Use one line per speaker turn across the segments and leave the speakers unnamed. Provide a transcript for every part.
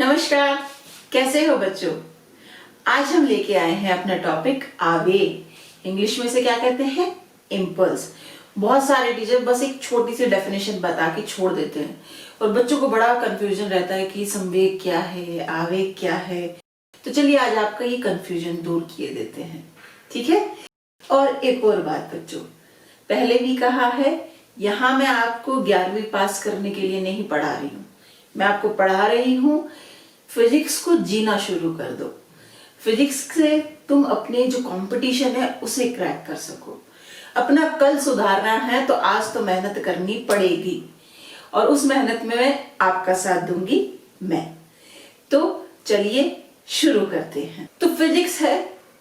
नमस्कार, कैसे हो बच्चों। आज हम लेके आए हैं अपना टॉपिक आवेग। इंग्लिश में से क्या कहते हैं? इम्पल्स। बहुत सारे टीचर बस एक छोटी सी डेफिनेशन बता के छोड़ देते हैं और बच्चों को बड़ा कंफ्यूजन रहता है कि संवेग क्या है, आवेग क्या है। तो चलिए आज आपका ये कंफ्यूजन दूर किए देते हैं, ठीक है। और एक और बात बच्चों, पहले भी कहा है, यहाँ मैं आपको 11वीं पास करने के लिए नहीं पढ़ा रही हूँ, मैं आपको पढ़ा रही हूँ फिजिक्स को जीना शुरू कर दो। फिजिक्स से तुम अपने जो कंपटीशन है उसे क्रैक कर सको। अपना कल सुधारना है तो आज तो मेहनत करनी पड़ेगी और उस मेहनत में मैं आपका साथ दूंगी मैं। तो चलिए शुरू करते हैं। तो फिजिक्स है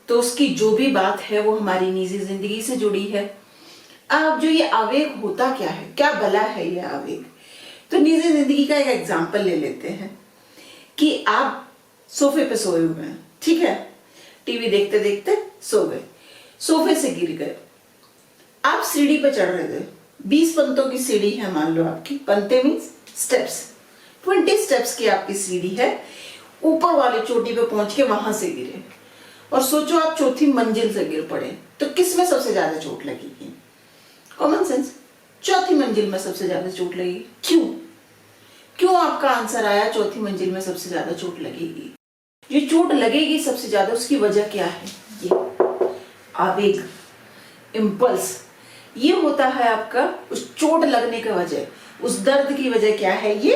तो उसकी जो भी बात है वो हमारी निजी जिंदगी से जुड़ी है। अब जो ये आवेग होता क्या है, क्या भला है ये आवेग। तो निजी जिंदगी का एक एग्जांपल ले लेते हैं कि आप सोफे पे सोए हुए हैं, ठीक है, टीवी देखते देखते सो गए, सोफे से गिर गए, आप सीढ़ी पे चढ़ रहे थे, 20 पंतों की सीढ़ी है, मान लो आपकी, पंते मीन्स स्टेप्स, 20 स्टेप्स की आपकी सीढ़ी है, ऊपर वाली चोटी पे पहुंच के वहां से गिरे और सोचो आप चौथी मंजिल से गिर पड़े तो किस में सबसे ज्यादा चोट लगेगी? कॉमन सेंस, चौथी मंजिल में सबसे ज्यादा चोट लगेगी। क्यों आपका आंसर आया चौथी मंजिल में सबसे ज्यादा चोट लगेगी? ये चोट लगेगी सबसे ज्यादा, उसकी वजह क्या है? ये आवेग, इम्पल्स, ये होता है आपका उस चोट लगने की वजह, उस दर्द की वजह क्या है? ये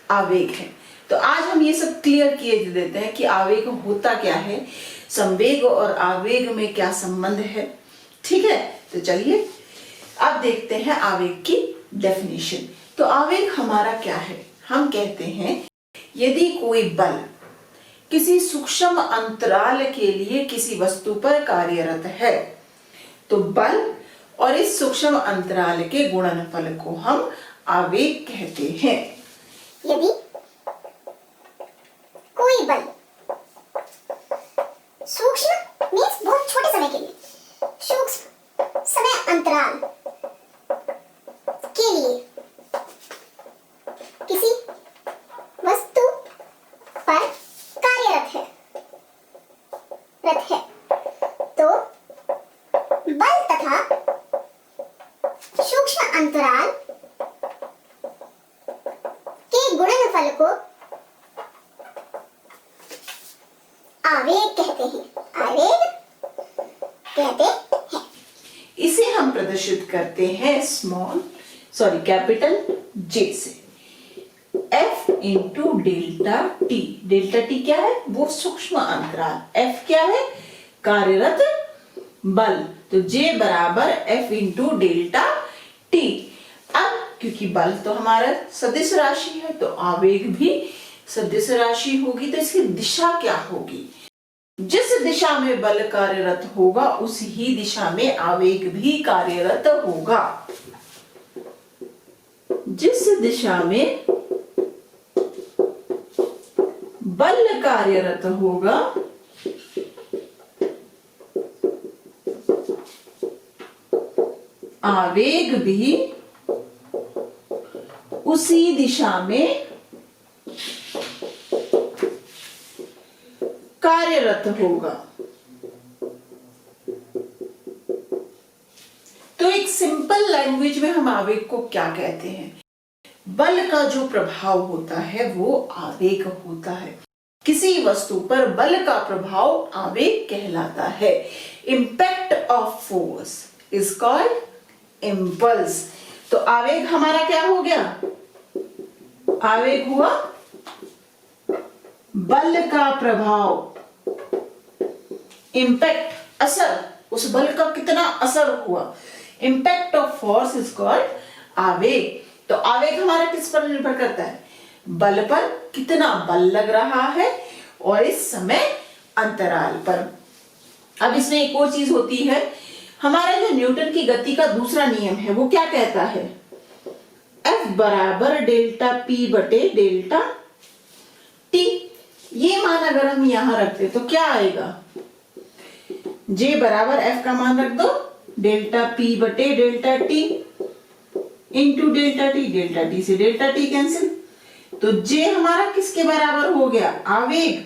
आवेग है। तो आज हम ये सब क्लियर किए देते हैं कि आवेग होता क्या है, संवेग और आवेग में क्या संबंध है, ठीक है। तो चलिए अब देखते हैं आवेग की डेफिनेशन। तो आवेग हमारा क्या है? हम कहते हैं यदि कोई बल किसी सूक्ष्म अंतराल के लिए किसी वस्तु पर कार्यरत है तो बल और इस सूक्ष्म अंतराल के गुणनफल को हम आवेग कहते हैं।
यदि कोई बल सूक्ष्म मीन्स बहुत छोटे समय के लिए, सूक्ष्म समय अंतराल के लिए किसी वस्तु पर कार्यरत है तो बल तथा सूक्ष्म अंतराल के गुणनफल को आवेग कहते हैं। आवेग कहते हैं।
इसे हम प्रदर्शित करते हैं कैपिटल J से, F into delta T. Delta T क्या है? वो सूक्ष्म अंतराल। F क्या है? कार्यरत बल। तो J बराबर F इंटू डेल्टा टी। अब क्योंकि बल तो हमारा सदिश राशि है तो आवेग भी सदिश राशि होगी, तो इसकी दिशा क्या होगी? जिस दिशा में बल कार्यरत होगा उस ही दिशा में आवेग भी कार्यरत होगा। जिस दिशा में बल कार्यरत होगा आवेग भी उसी दिशा में कार्यरत होगा। तो एक सिंपल लैंग्वेज में हम आवेग को क्या कहते हैं? बल का जो प्रभाव होता है वो आवेग होता है। किसी वस्तु पर बल का प्रभाव आवेग कहलाता है। Impact of force is called impulse. तो आवेग हमारा क्या हो गया? आवेग हुआ बल का प्रभाव, इम्पैक्ट असर, उस बल का कितना असर हुआ। Impact of force is called आवेग। तो आवेग हमारा किस पर निर्भर करता है? बल पर, कितना बल लग रहा है और इस समय अंतराल पर। अब इसमें एक और चीज होती है, हमारा जो न्यूटन की गति का दूसरा नियम है वो क्या कहता है? F बराबर डेल्टा पी बटे डेल्टा टी। ये मान अगर हम यहां रखते तो क्या आएगा? J बराबर F का मान रख दो, डेल्टा पी बटे delta T into delta T. Delta T से डेल्टा टी कैंसिल, तो जे हमारा किसके बराबर हो गया? आवेग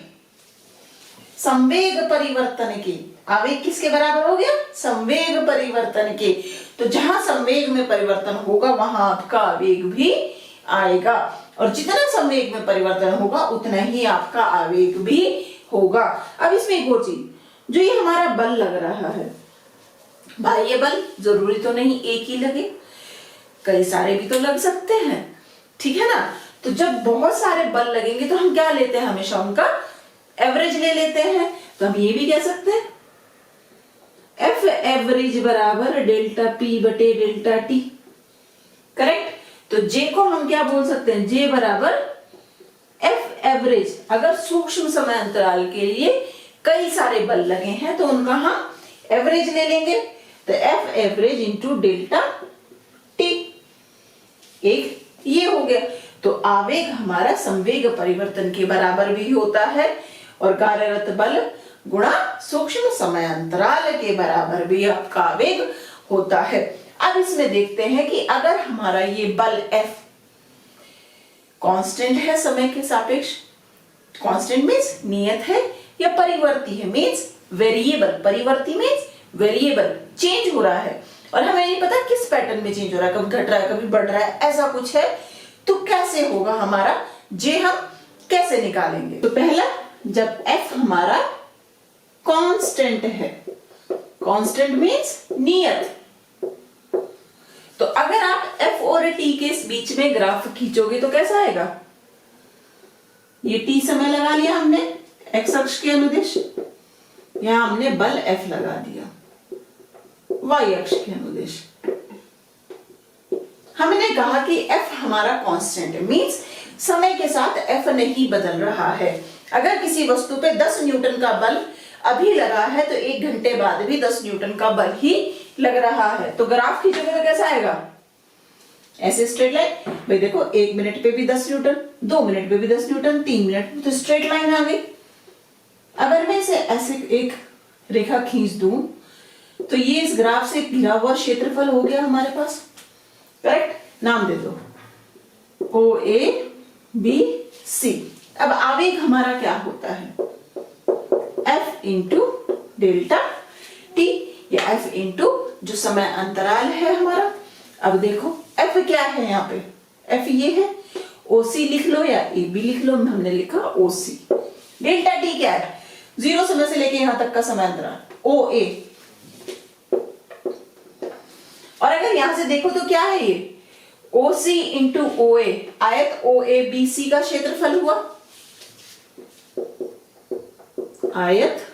संवेग परिवर्तन के। आवेग किसके बराबर हो गया? संवेग परिवर्तन के। तो जहां संवेग में परिवर्तन होगा वहां आपका आवेग भी आएगा, और जितना संवेग में परिवर्तन होगा उतना ही आपका आवेग भी होगा। अब इसमें एक और चीज, जो ये हमारा बल लग रहा है, बाह्य बल जरूरी तो नहीं एक ही लगे, कई सारे भी तो लग सकते हैं, ठीक है ना। तो जब बहुत सारे बल लगेंगे तो हम क्या लेते हैं? हमेशा उनका एवरेज ले लेते हैं। तो हम ये भी कह सकते हैं एफ एवरेज बराबर डेल्टा पी बटे डेल्टा टी, करेक्ट। तो जे को हम क्या बोल सकते हैं? जे बराबर एफ एवरेज। अगर सूक्ष्म समय अंतराल के लिए कई सारे बल लगे हैं तो उनका हम एवरेज ले लेंगे, तो F average into delta T, एक ये हो गया। तो आवेग हमारा संवेग परिवर्तन के बराबर भी होता है, और कार्यरत बल गुणा सूक्ष्म समय अंतराल के बराबर भी आपका आवेग होता है। अब इसमें देखते हैं कि अगर हमारा ये बल F कांस्टेंट है समय के सापेक्ष, कांस्टेंट मींस नियत है, या परिवर्ती है मींस वेरिएबल, परिवर्ती मींस वेरिएबल, चेंज हो रहा है, और हमें नहीं पता किस पैटर्न में चेंज हो रहा है, कभी घट रहा है कभी बढ़ रहा है, ऐसा कुछ है, तो कैसे होगा हमारा जे, हम कैसे निकालेंगे? तो पहला, जब F हमारा कांस्टेंट है, कांस्टेंट मींस नियत, तो अगर आप F और T के बीच में ग्राफ खींचोगे तो कैसा आएगा? ये T समय लगा लिया हमने x अक्ष के अनुदिश, यहां हमने बल F लगा दिया y अक्ष के अनुदिश। हमने कहा कि F हमारा कांस्टेंट है, मींस समय के साथ F नहीं बदल रहा है। अगर किसी वस्तु पे 10 न्यूटन का बल अभी लगा है तो 1 घंटे बाद भी 10 न्यूटन का बल ही लग रहा है, तो ग्राफ खींचोगे तो कैसा आएगा? ऐसे स्ट्रेट लाइन। भाई देखो 1 मिनट पे भी 10 न्यूटन, 2 मिनट पे भी 10 न्यूटन, 3 मिनट पे तो स्ट्रेट लाइन आ गई। अगर मैं इसे ऐसे एक रेखा खींच दूं तो ये इस ग्राफ से घिरा हुआ क्षेत्रफल हो गया हमारे पास, करेक्ट। नाम दे दो ओ ए बी सी। अब आवेग हमारा क्या होता है? F इंटू डेल्टा टी, या F इंटू जो समय अंतराल है हमारा। अब देखो F क्या है यहाँ पे? F ये है, OC लिख लो या AB लिख लो, हमने लिखा OC। डेल्टा टी क्या है? 0 समय से लेके यहां तक का समय अंतराल, OA। और अगर यहां से देखो तो क्या है ये? OC इंटू OA, आयत OABC का क्षेत्रफल हुआ, आयत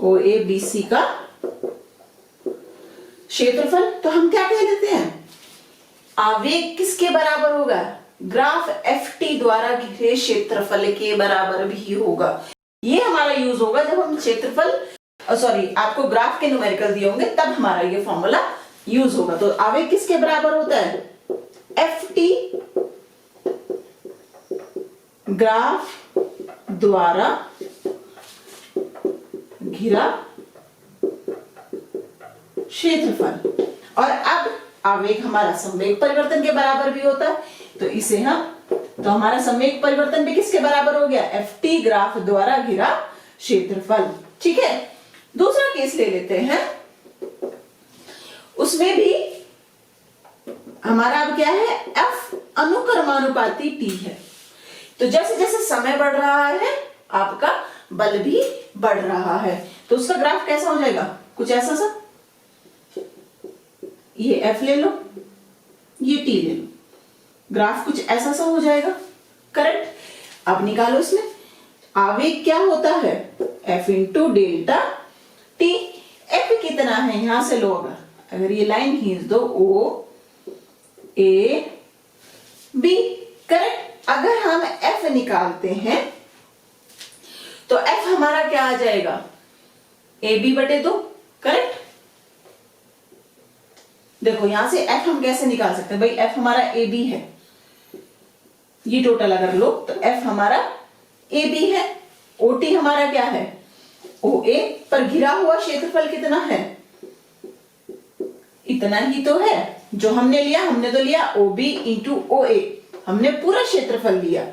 OABC का क्षेत्रफल। तो हम क्या कह देते हैं? आवेग किसके बराबर होगा? ग्राफ FT द्वारा घिरे क्षेत्रफल के बराबर भी होगा। ये हमारा यूज होगा जब हम क्षेत्रफल, सॉरी आपको ग्राफ के न्यूमेरिकल दिए होंगे तब हमारा ये फॉर्मूला यूज होगा। तो आवेग किसके बराबर होता है? FT ग्राफ द्वारा घिरा क्षेत्रफल। और अब आवेग हमारा संवेग परिवर्तन के बराबर भी होता है, तो इसे हम, तो हमारा संवेग परिवर्तन भी किसके बराबर हो गया? FT ग्राफ द्वारा घिरा क्षेत्रफल, ठीक है। दूसरा केस ले लेते हैं, उसमें भी हमारा अब क्या है? F अनुक्रमानुपाती T है। तो जैसे जैसे समय बढ़ रहा है आपका बल भी बढ़ रहा है, तो उसका ग्राफ कैसा हो जाएगा? कुछ ऐसा सा, ये F ले लो, ये T ले लो, ग्राफ कुछ ऐसा सा हो जाएगा, करेक्ट। अब निकालो इसमें आवेग क्या होता है? F into delta T. F कितना है? यहां से लो, अगर ये लाइन खींच दो O A B, करेक्ट। अगर हम F निकालते हैं तो F हमारा क्या आ जाएगा? AB बटे 2, करेक्ट। देखो यहां से F हम कैसे निकाल सकते हैं? भाई F हमारा AB है, ये टोटल अगर लो तो F हमारा AB है, OT हमारा क्या है? OA, पर घिरा हुआ क्षेत्रफल कितना है? इतना ही तो है जो हमने लिया, हमने तो लिया OB इंटू OA, हमने पूरा क्षेत्रफल लिया,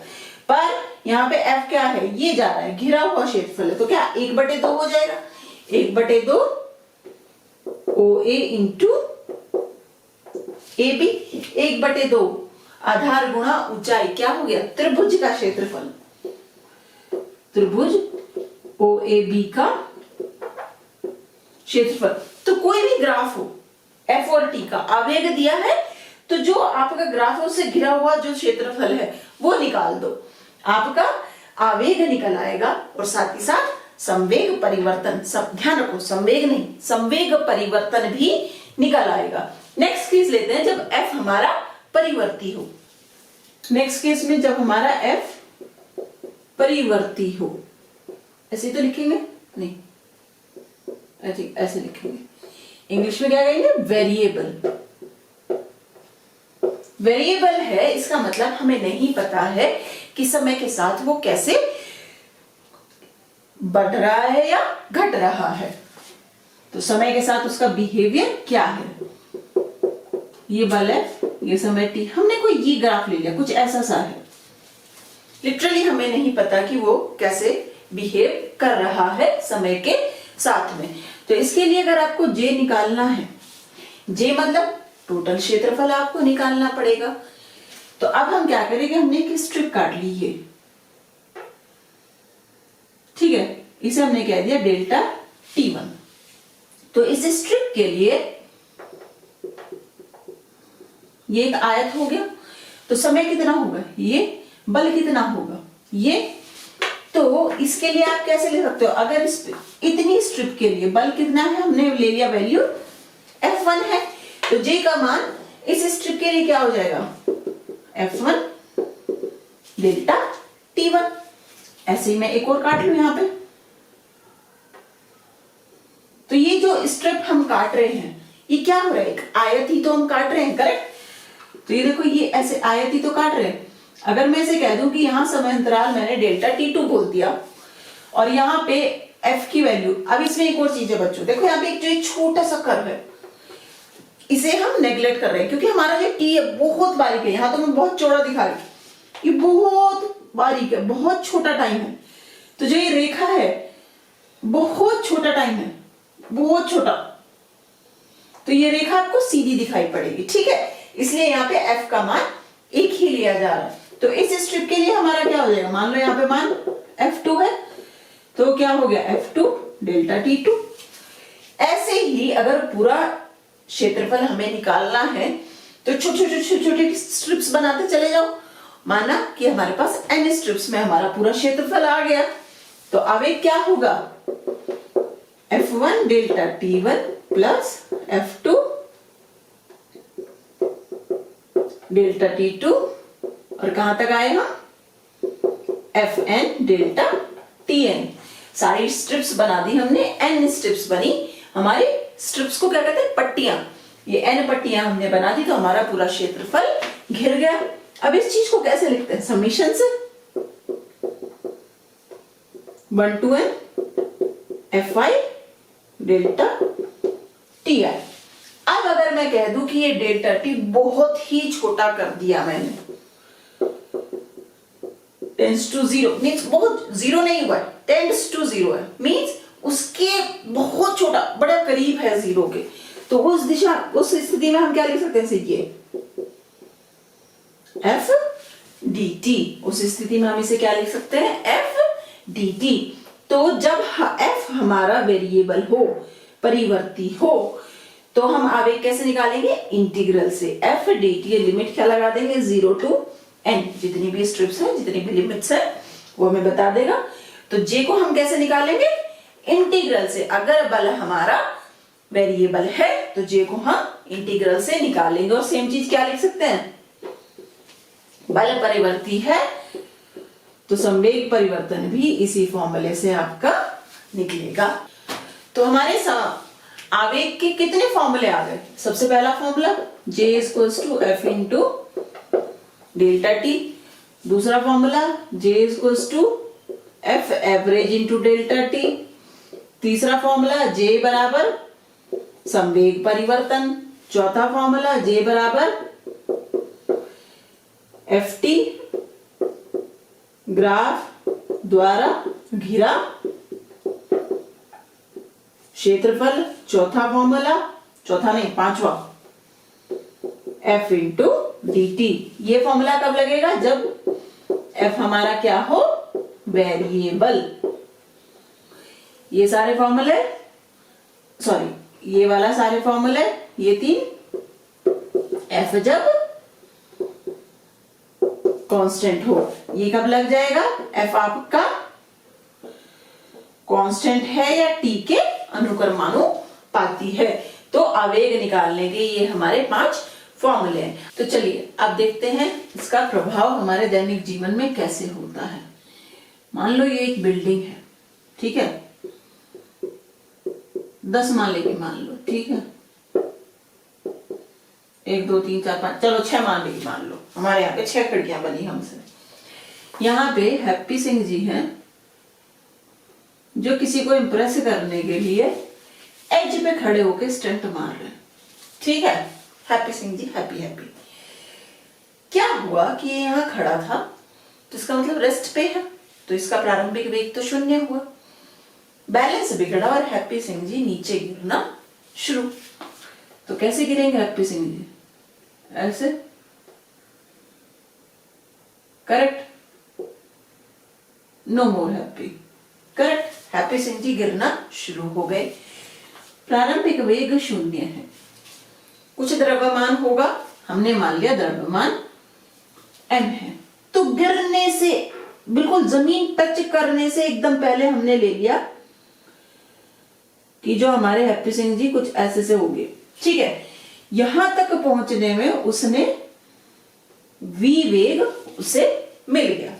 पर यहाँ पे F क्या है, ये जा रहा है, घिरा हुआ क्षेत्रफल है, तो क्या 1/2 हो जाएगा, 1/2 OA इंटू AB, 1/2 आधार गुणा ऊंचाई, क्या हो गया, त्रिभुज का क्षेत्रफल, त्रिभुज OAB का क्षेत्रफल। तो कोई भी ग्राफ हो F और T का आवेग दिया है, तो जो आपका ग्राफ है उससे घिरा हुआ जो क्षेत्रफल है वो निकाल दो, आपका आवेग निकल आएगा, और साथ ही साथ संवेग परिवर्तन, सब ध्यान रखो, संवेग नहीं, संवेग परिवर्तन भी निकल आएगा। नेक्स्ट केस लेते हैं, जब F हमारा परिवर्ती हो। नेक्स्ट केस में जब हमारा F परिवर्ती हो, ऐसे तो लिखेंगे नहीं, आई थिंक ऐसे लिखेंगे, इंग्लिश में क्या कहेंगे, वेरिएबल। वेरिएबल है, इसका मतलब हमें नहीं पता है कि समय के साथ वो कैसे बढ़ रहा है या घट रहा है, तो समय के साथ उसका बिहेवियर क्या है। ये बल है, ये समय t, हमने कोई ये ग्राफ ले लिया, कुछ ऐसा सा है, लिटरली हमें नहीं पता कि वो कैसे बिहेव कर रहा है समय के साथ में। तो इसके लिए अगर आपको J निकालना है, J मतलब टोटल क्षेत्रफल आपको निकालना पड़ेगा। तो अब हम क्या करेंगे, हमने एक स्ट्रिप काट ली है, ठीक है, इसे हमने कह दिया डेल्टा T1। तो इस स्ट्रिप के लिए ये एक आयत हो गया, तो समय कितना होगा, ये बल कितना होगा, ये, तो इसके लिए आप कैसे ले सकते हो, अगर इतनी स्ट्रिप के लिए बल कितना है, हमने ले लिया वैल्यू F1 है, तो J का मान इस स्ट्रिप के लिए क्या हो जाएगा, F1 डेल्टा T1। ऐसे ही मैं एक और काट लू यहां पे, तो ये जो स्ट्रिप हम काट रहे हैं ये क्या हो रहा है, एक आयत ही तो हम काट रहे हैं, करेक्ट। तो ये देखो, ये ऐसे आयत ही तो काट रहे हैं। अगर मैं इसे कह दूं कि यहां समय अंतराल मैंने डेल्टा T2 बोल दिया, और यहाँ पे F की वैल्यू, अब इसमें एक और चीज है बच्चों, देखो यहाँ पे एक जो एक छोटा सा कर्व है, इसे हम नेग्लेक्ट कर रहे हैं, क्योंकि हमारा जो T है बहुत बारीक है, यहाँ तो मैं बहुत चौड़ा दिखा रही हूँ, ये बहुत बारीक है, बहुत छोटा टाइम है, तो जो ये रेखा है बहुत छोटा टाइम है, बहुत छोटा, तो ये रेखा आपको सीधी दिखाई पड़ेगी, ठीक है, इसलिए यहाँ पे F का मान एक ही लिया जा रहा है। तो इस स्ट्रिप के लिए हमारा क्या हो जाएगा, मान लो यहाँ पे मान F2 है, तो क्या हो गया, F2 डेल्टा T2। ऐसे ही अगर पूरा क्षेत्रफल हमें निकालना है, तो छोटे छोटे स्ट्रिप्स बनाते चले जाओ, माना कि हमारे पास n स्ट्रिप्स में हमारा पूरा क्षेत्रफल आ गया, तो आवेग क्या होगा, F1 delta T1 plus F2 delta T2, और कहां तक आए हम, Fn डेल्टा Tn। सारी स्ट्रिप्स बना दी हमने, n स्ट्रिप्स बनी, हमारी स्ट्रिप्स को क्या कहते हैं, पट्टियां, ये n पट्टियां हमने बना दी, तो हमारा पूरा क्षेत्रफल घिर गया। अब इस चीज को कैसे लिखते हैं, समीशन से, 1 to n Fi delta Ti। अब अगर मैं कह दूं कि ये डेल्टा T बहुत ही छोटा कर दिया मैंने, टेंड्स टू 0, मीन्स बहुत 0 नहीं हुआ है, टेंड्स टू 0 है, मीन्स उसके बहुत छोटा, बड़ा करीब है 0 के, तो उस दिशा, उस स्थिति में हम क्या लिख सकते हैं, ये F dt, उस स्थिति में हम इसे क्या लिख सकते हैं, F dt। तो जब F हमारा वेरिएबल हो, परिवर्ती हो, तो हम आवेग कैसे निकालेंगे, इंटीग्रल से, F dt, ये लिमिट क्या लगा देंगे, 0 to n, जितनी भी स्ट्रिप्स है, जितनी भी लिमिट्स है वो हमें बता देगा। तो J को हम कैसे निकालेंगे, इंटीग्रल से, अगर बल हमारा वेरिएबल है तो J को हम इंटीग्रल से निकालेंगे। और सेम चीज क्या लिख सकते हैं, बल परिवर्ती है तो संवेग परिवर्तन भी इसी फॉर्मूले से आपका निकलेगा। तो हमारे आवेग के कितने फॉर्मूले आ गए, सबसे पहला formula J equals to F into delta T, दूसरा formula J equals to F average into delta T, तीसरा फॉर्मूला J बराबर संवेग परिवर्तन, चौथा फॉर्मूला J बराबर FT ग्राफ द्वारा घिरा क्षेत्रफल, चौथा फॉर्मूला, चौथा नहीं पांचवा, F इंटू dt। ये फॉर्मूला कब लगेगा? जब F हमारा क्या हो? वेरिएबल। ये सारे फॉर्मूले, सॉरी ये वाला सारे फॉर्मूले, ये तीन, F जब कांस्टेंट हो। ये कब लग जाएगा? F आपका कांस्टेंट है या t के अनुक्रमानुपाती है। तो आवेग निकालने के ये हमारे 5 फॉर्मूले हैं। तो चलिए अब देखते हैं इसका प्रभाव हमारे दैनिक जीवन में कैसे होता है। मान लो ये एक बिल्डिंग है, ठीक है, 10 माले की मान लो, ठीक है, 1 2 3 4 5, चलो 6 माले की मान लो। हमारे यहाँ पे 6 खिड़कियां बनी हमसे। यहाँ पे हैप्पी सिंह जी हैं जो किसी को इंप्रेस करने के लिए एज पे खड़े होके स्टंट मार रहे हैं, ठीक है। हैप्पी सिंह जी हैप्पी। क्या हुआ कि ये यहाँ खड़ा था, तो इसका मतलब रेस्ट पे है, तो इसका प्रारंभिक वेग तो 0 हुआ, बैलेंस बिगड़ा और हैप्पी सिंह जी नीचे गिरना शुरू। तो कैसे गिरेंगे हैप्पी सिंह जी? ऐसे, correct, no more happy, correct. Happy Singh ji गिरना शुरू हो गए। प्रारंभिक वेग 0 है, कुछ द्रव्यमान होगा, हमने मान लिया द्रव्यमान m है। तो गिरने से बिल्कुल जमीन टच करने से एकदम पहले हमने ले लिया कि जो हमारे हैप्पी सिंह जी कुछ ऐसे से हो गए, ठीक है। यहां तक पहुंचने में उसने v वेग उसे मिल गया,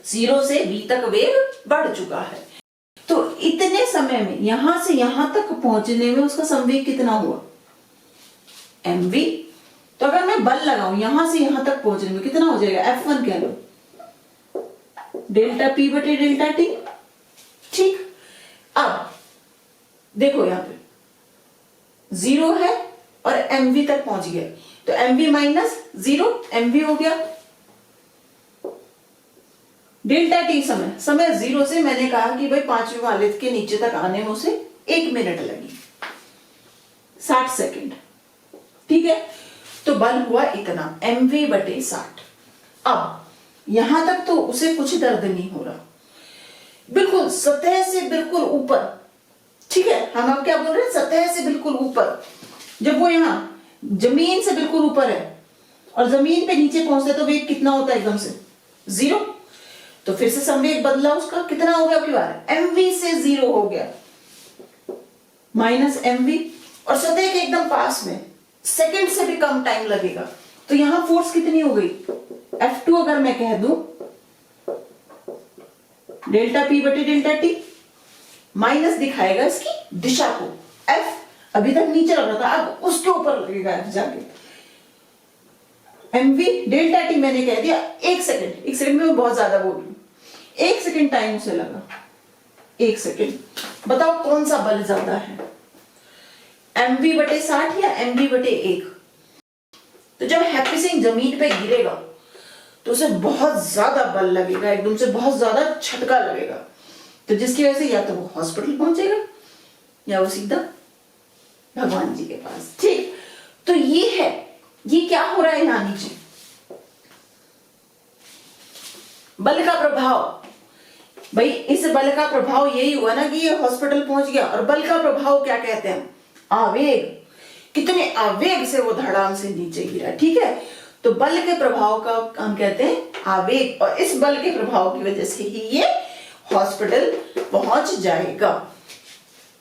0 से v तक वेग बढ़ चुका है। तो इतने समय में यहां से यहां तक पहुंचने में उसका संवेग कितना हुआ? mv। तो अगर मैं बल लगाऊं यहां से यहां तक पहुंचने में कितना हो जाएगा? F1 कह लो, डेल्टा P बटे डेल्टा T, ठीक। अब देखो यहां पे 0 है और mv तक पहुंच गया, तो mv माइनस 0 mv हो गया। डेल्टा टी समय 0 से मैंने कहा कि भाई 5वें वाले के नीचे तक आने में उसे 1 मिनट लगी, 60 सेकंड, ठीक है। तो बल हुआ इतना mv बटे 60। अब यहां तक तो उसे कुछ दर्द नहीं हो रहा, बिल्कुल सतह से बिल्कुल ऊपर, ठीक है। हम अब क्या बोल रहे हैं? सतह से बिल्कुल ऊपर। जब वो यहां जमीन से बिल्कुल ऊपर है और जमीन पे नीचे पहुंचते तो वेग कितना होता है? एकदम से 0। तो फिर से संवेग बदला, उसका कितना हो गया अगली बार? mv से 0 हो गया माइनस mv, और सतह के एकदम पास में सेकंड से भी कम टाइम लगेगा। तो यहां फोर्स कितनी हो गई? F2 अगर मैं कह दूं डेल्टा P बटे डेल्टा T, माइनस दिखाएगा इसकी दिशा को, F अभी तक नीचे लग रहा था, अब उसके ऊपर लगेगा F जाके। mv डेल्टा T मैंने कह दिया 1 सेकंड में मैं बहुत ज्यादा बोल रही हूं, 1 सेकंड टाइम उसे लगा, 1 सेकंड। बताओ कौन सा बल ज्यादा है? mv बटे 60 या mv बटे 1? तो जब हैप्पी सिंह जमीन पे गिरेगा तो उसे बहुत ज्यादा बल लगेगा, एकदम से बहुत ज्यादा झटका लगेगा। तो जिसकी वजह से या तो वो हॉस्पिटल पहुंचेगा या वो सीधा भगवान जी के पास, ठीक। तो ये है, ये क्या हो रहा है यहां नीचे? बल का प्रभाव। भाई इस बल का प्रभाव यही हुआ ना कि ये हॉस्पिटल पहुंच गया। और बल का प्रभाव क्या कहते हैं? आवेग। कितने आवेग से वो धड़ाम से नीचे गिरा, ठीक है। तो बल के प्रभाव का हम कहते हैं आवेग, और इस बल के प्रभाव की वजह से ही ये हॉस्पिटल पहुंच जाएगा।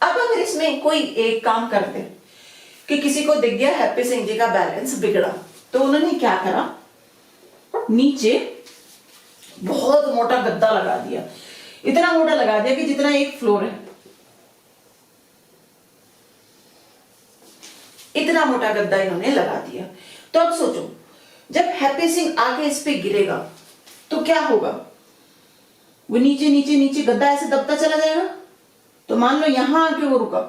अब अगर इसमें कोई एक काम करते कि किसी को दिख गया हैप्पी सिंह जी का बैलेंस बिगड़ा, तो उन्होंने क्या करा? नीचे बहुत मोटा गद्दा लगा दिया, इतना मोटा लगा दिया कि जितना एक फ्लोर है, इतना मोटा गद्दा इन्होंने लगा दिया। तो अब सोचो जब हैप्पी सिंह आके इस पे गिरेगा तो क्या होगा? वो नीचे नीचे नीचे गद्दा ऐसे दबता चला जाएगा। तो मान लो यहां आके वो रुका,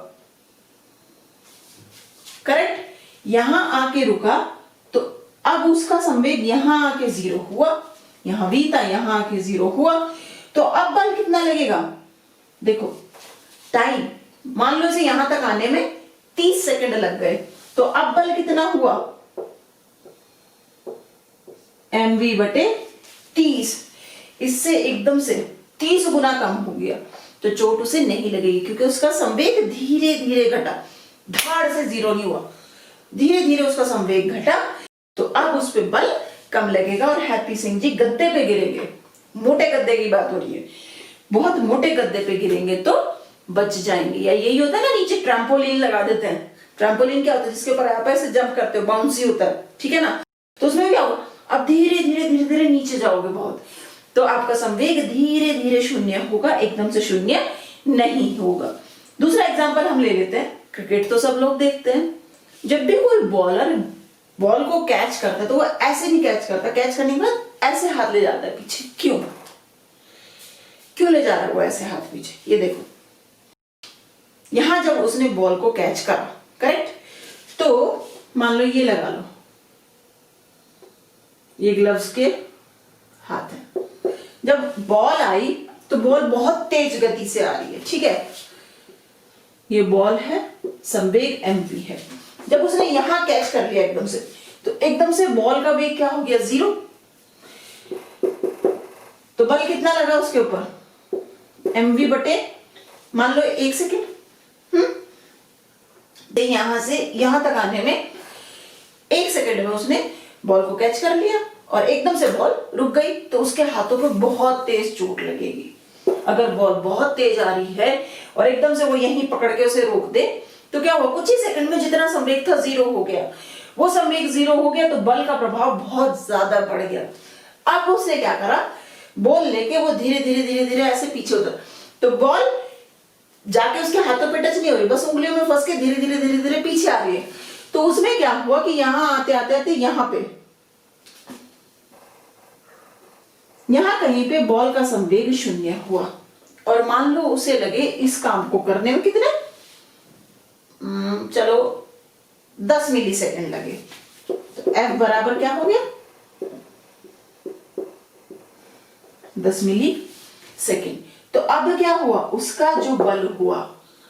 करेक्ट, यहां आके रुका, तो अब उसका संवेग यहां आके 0 हुआ, यहां v था, यहां आके 0 हुआ, तो अब बल कितना लगेगा? देखो टाइम, मान लो इसे यहां तक आने में 30 सेकंड लग गए, तो अब बल कितना हुआ? mv बटे 30। इससे एकदम से 30 गुना कम हो गया, तो चोट उसे नहीं लगेगी, क्योंकि उसका संवेग धीरे धीरे घटा, धाड़ से 0 नहीं हुआ, धीरे धीरे उसका संवेग घटा, तो अब उस पे बल कम लगेगा और हैप्पी सिंह जी गद्दे पे गिरेंगे। मोटे गद्दे की बात हो रही है, बहुत मोटे गद्दे पे गिरेंगे तो बच जाएंगे। या यही होता है ना, नीचे ट्रैम्पोलिन लगा देते हैं। ट्रैम्पोलिन क्या होता है? जिसके ऊपर आप ऐसे जंप करते हो, बाउंसी होता है, ठीक है ना? तो उसमें क्या होगा, अब धीरे धीरे धीरे धीरे नीचे जाओगे बहुत, तो आपका संवेग धीरे धीरे शून्य होगा, एकदम से शून्य नहीं होगा। दूसरा एग्जाम्पल हम ले लेते हैं, क्रिकेट तो सब लोग देखते हैं। जब भी कोई बॉलर बॉल को कैच करता है तो वो ऐसे नहीं कैच करता, कैच करने के बाद ऐसे हाथ ले जाता है पीछे। क्यों क्यों ले जा रहा है वो ऐसे हाथ पीछे? ये देखो, यहां जब उसने बॉल को कैच करा, करेक्ट, तो मान लो ये लगा लो, ये ग्लव्स के हाथ है। जब बॉल आई तो बॉल बहुत तेज गति से आ रही है, ठीक है, ये बॉल है, संवेग mv है। जब उसने यहां कैच कर लिया एकदम से, तो एकदम से बॉल का वेग क्या हो गया? 0। तो बल कितना लगा उसके ऊपर? mv बटे मान लो 1 सेकेंड। तो यहां से यहां तक आने में 1 सेकेंड में उसने बॉल को कैच कर लिया और एकदम से बॉल रुक गई, तो उसके हाथों पे बहुत तेज चोट लगेगी। अगर बॉल बहुत तेज आ रही है और एकदम से वो यहीं पकड़ के उसे रोक दे, तो क्या हुआ? कुछ ही सेकंड में जितना संवेग था 0 हो गया। वो संवेग 0 हो गया तो बल का प्रभाव बहुत ज्यादा बढ़ गया। अब उसने क्या करा? बॉल लेके वो धीरे धीरे धीरे धीरे ऐसे पीछे उतर, तो बॉल जाके उसके हाथों पे टच नहीं हो रही, बस उंगलियों में फंस के धीरे धीरे धीरे धीरे पीछे आ रही है। तो उसमें क्या हुआ कि यहां आते आते आते यहां कहीं पे बॉल का संवेग 0 हुआ, और मान लो उसे लगे इस काम को करने में कितने, चलो 10 मिली सेकेंड लगे, तो F बराबर क्या हो गया? 10 मिली सेकेंड। तो अब क्या हुआ? उसका जो बल हुआ,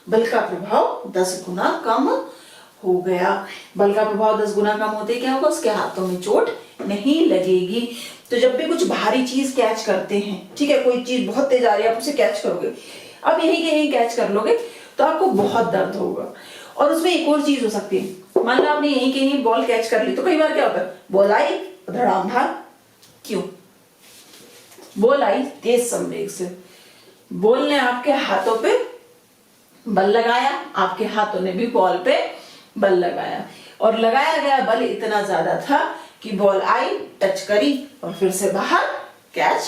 बल का प्रभाव 10 गुना कम हो गया। बल का प्रभाव 10 गुना कम होते क्या होगा? उसके हाथों में चोट नहीं लगेगी। तो जब भी कुछ भारी चीज कैच करते हैं, ठीक है, कोई चीज बहुत तेज आ रही है, आप उसे कैच करोगे, अब यही के यही कैच कर लोगे तो आपको बहुत दर्द होगा। और उसमें एक और चीज हो सकती है, मान लो आपने यहीं के यहीं बॉल कैच कर ली, तो कई बार क्या होता है, बॉल आई धड़ाम भाग। क्यों? बॉल आई तेज संवेग से, बॉल ने आपके हाथों पे बल लगाया, आपके हाथों ने भी बॉल पे बल लगाया, और लगाया गया बल इतना ज्यादा था कि बॉल आई, टच करी और फिर से बाहर, कैच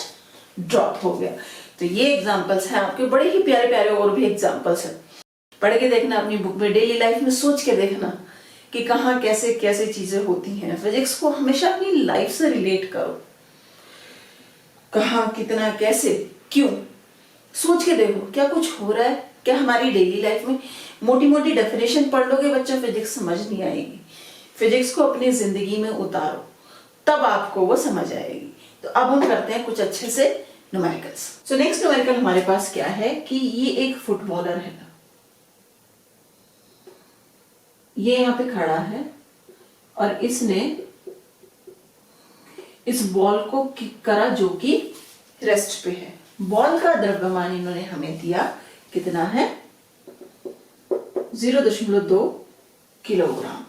ड्रॉप हो गया। तो ये एग्जांपल्स हैं आपके, बड़े ही प्यारे प्यारे और भी एग्जांपल्स हैं। पढ़ के देखना अपनी बुक में, डेली लाइफ में सोच के देखना कि कहाँ कैसे कैसे चीजें होती हैं। फिजिक्स को हमेशा अपनी लाइफ से रिलेट करो, कहाँ कितना कैसे क्यों, सोच के देखो क्या कुछ हो रहा है क्या हमारी डेली लाइफ में। मोटी मोटी डेफिनेशन पढ़ लोगे बच्चा, फिजिक्स समझ नहीं आएगी। फिजिक्स को अपनी जिंदगी में उतारो, तब आपको वो समझ आएगी। तो अब हम करते हैं कुछ अच्छे से न्यूमेरिकल्स। सो नेक्स्ट न्यूमेरिकल हमारे पास क्या है कि ये एक फुटबॉलर है, ये यहाँ पे खड़ा है और इसने इस बॉल को किक करा जो कि रेस्ट पे है। बॉल का द्रव्यमान इन्होंने हमें दिया कितना है, 0.2 किलोग्राम।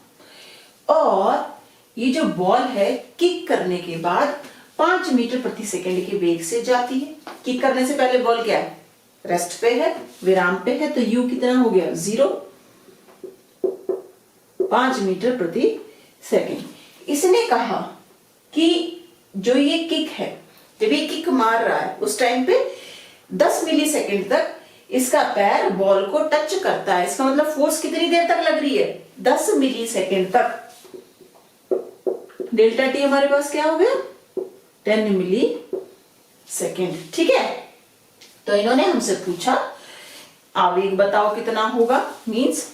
और ये जो बॉल है किक करने के बाद 5 मीटर प्रति सेकंड के वेग से जाती है। किक करने से पहले बॉल क्या है, रेस्ट पे है, विराम पे है, तो यू कितना हो गया 0, 5 मीटर प्रति सेकंड। इसने कहा कि जो ये किक है, जब ये किक मार रहा है उस टाइम पे 10 मिली सेकंड तक इसका पैर बॉल को टच करता है। इसका मतलब फोर्स कितनी देर तक लग रही है, 10 मिली सेकंड तक। डेल्टा टी हमारे पास क्या हो गया, 10 मिली सेकंड, ठीक है। तो इन्होंने हमसे पूछा आवेग बताओ कितना होगा, मींस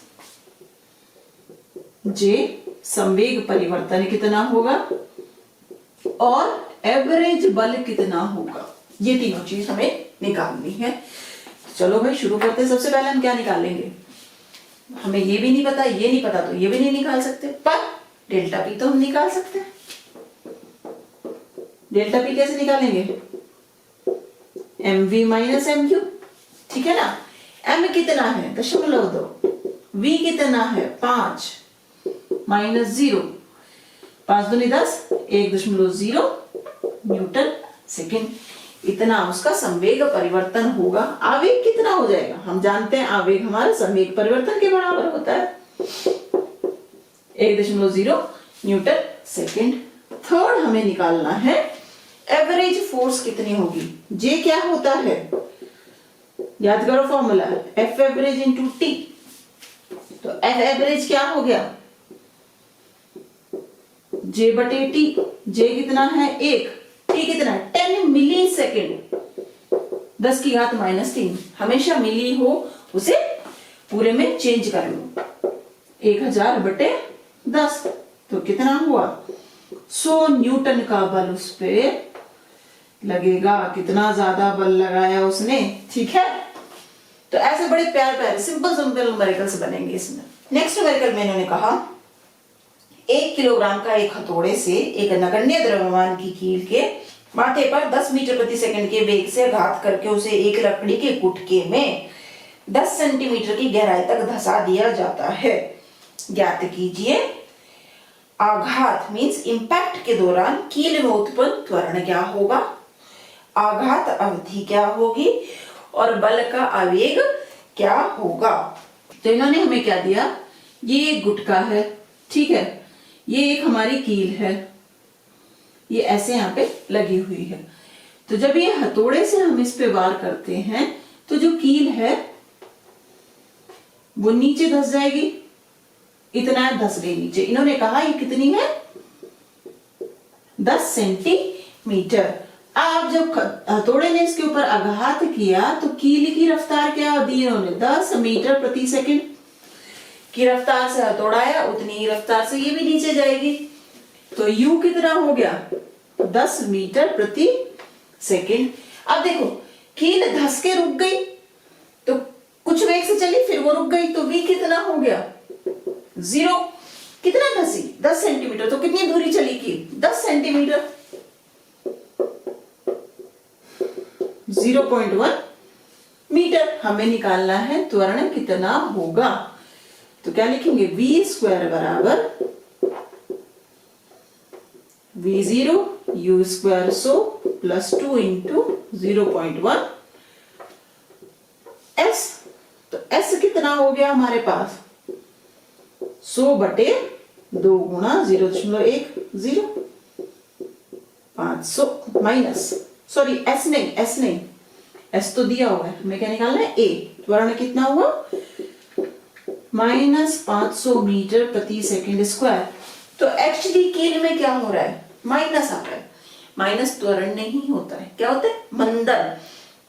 जे संवेग परिवर्तन कितना होगा, और एवरेज बल कितना होगा, ये तीनों चीज हमें निकालनी है। चलो भाई शुरू करते हैं। सबसे पहले हम क्या निकालेंगे, हमें ये भी नहीं पता, ये नहीं पता, तो ये भी नहीं निकाल सकते, पर डेल्टा पी तो हम निकाल सकते हैं। डेल्टा पी कैसे निकालेंगे, M V minus M Q, ठीक है ना। एम कितना है 0.2, वी कितना है 5 माइनस 0, 5 दूनी 10, 1.0 न्यूटन सेकेंड, इतना उसका संवेग परिवर्तन होगा। आवेग कितना हो जाएगा, हम जानते हैं आवेग हमारा संवेग परिवर्तन के बराबर होता है, 1.0 न्यूटन सेकेंड। थर्ड हमें निकालना है एवरेज फोर्स कितनी होगी। जे क्या होता है, याद करो formula, F average into T. तो एफ एवरेज क्या हो गया, जे बटे टी। जे कितना है 1, टी कितना है 10 मिली सेकेंड, 10 की घात -3। हमेशा मिली हो उसे पूरे में चेंज कर लो, 1000 बटे 10, तो कितना हुआ 100 न्यूटन का बल उस पे लगेगा। कितना ज्यादा बल लगाया उसने, ठीक है। तो ऐसे बड़े प्यार प्यारे सिंपल सिंपल न्यूमेरिकल्स बनेंगे इसमें। नेक्स्ट न्यूमेरिकल में इन्होंने कहा 1 किलोग्राम का एक हथौड़े से एक नगण्य द्रव्यमान की कील के माथे पर 10 मीटर प्रति सेकंड के वेग से आघात करके उसे एक लकड़ी के गुटके में 10 सेंटीमीटर की गहराई तक धंसा दिया जाता है। ज्ञात कीजिए आघात मींस इंपैक्ट के दौरान कील में उत्पन्न त्वरण क्या होगा, आघात अवधि क्या होगी और बल का आवेग क्या होगा। तो इन्होंने हमें क्या दिया, ये एक गुटका है, ठीक है, ये एक हमारी कील है, ये ऐसे यहाँ पे लगी हुई है। तो जब ये हथौड़े से हम इस पे वार करते हैं तो जो कील है वो नीचे धंस जाएगी, इतना धंस गई नीचे। इन्होंने कहा ये कितनी है 10 सेंटीमीटर। अब जब हथौड़े ने इसके ऊपर आघात किया तो कील की रफ्तार क्या दी इन्होंने 10 मीटर प्रति सेकंड की रफ्तार से हथौड़ा आया, उतनी ही रफ्तार से ये भी नीचे जाएगी। तो u कितना हो गया 10 मीटर प्रति सेकंड। अब देखो कील धंस के रुक गई तो कुछ वेग से चली, फिर वो रुक गई, तो v कितना हो गया 0। कितना धंसी 10 सेंटीमीटर, तो कितनी दूरी चली कील 10 सेंटीमीटर, 0.1 मीटर। हमें निकालना है त्वरण कितना होगा, तो क्या लिखेंगे v स्क्वायर बराबर v0 u square 100 plus 2 into 0.1 s। तो s कितना हो गया हमारे पास 100 बटे 2 गुणा 0.10, 500 माइनस, सॉरी s नहीं, s तो दिया हुआ है, हमें क्या निकालना है a। त्वरण कितना हुआ -500 मीटर प्रति सेकंड स्क्वायर। तो एक्चुअली कील में क्या हो रहा है, माइनस आ रहा है। माइनस त्वरण नहीं होता है, क्या होता है मंदन।